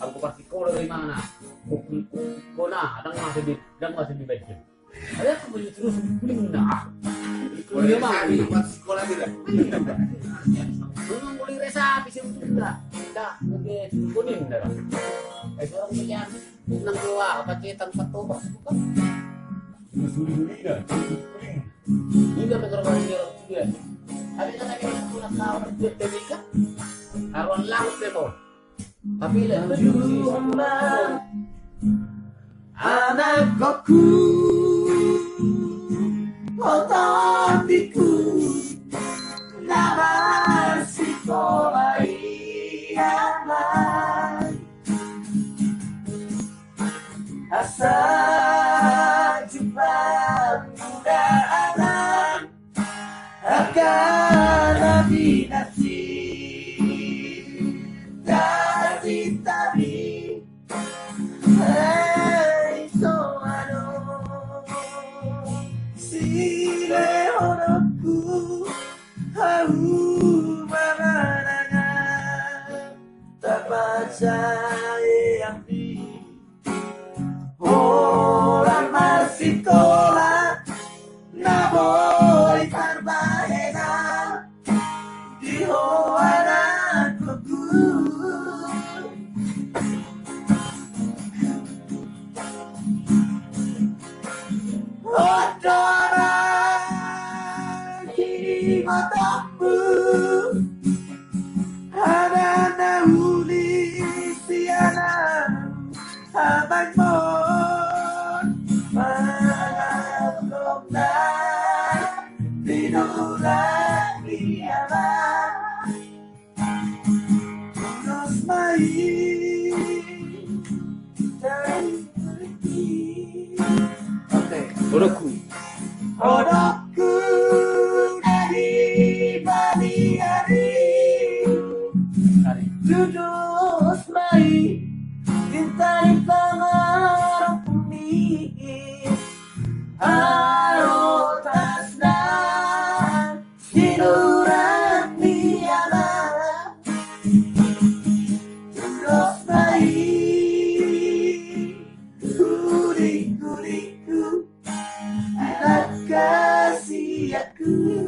Aku pasti kau dari mana? Kau ada masih di bedroom. Ada aku beli terus kuning dah. Kuning mana? Pas sekolah tidak. Belum boleh resa bisa tunda. Dah, mungkin kuning dah. Sekarang punya 62 paketan 4 bukan? Suri-suri dah. Ini kan negara bagian juga. Tapi kan lagi pulang tahun Amerika. Karuan laut demo. Tapi anakku ototiku nama sekolah ialah asa jumpa muda anak akan nabi nasi sayang di orang masih sekolah na boy karbahena di hoana kuku odora kini matamu ada uli abang mon malam na tiduran dia terus main dari Odokku dari bali hari duduk main Cintai pangarap ni Arotasna Tiduran Miana Terus baik Kudik-kudikku Anak kasih aku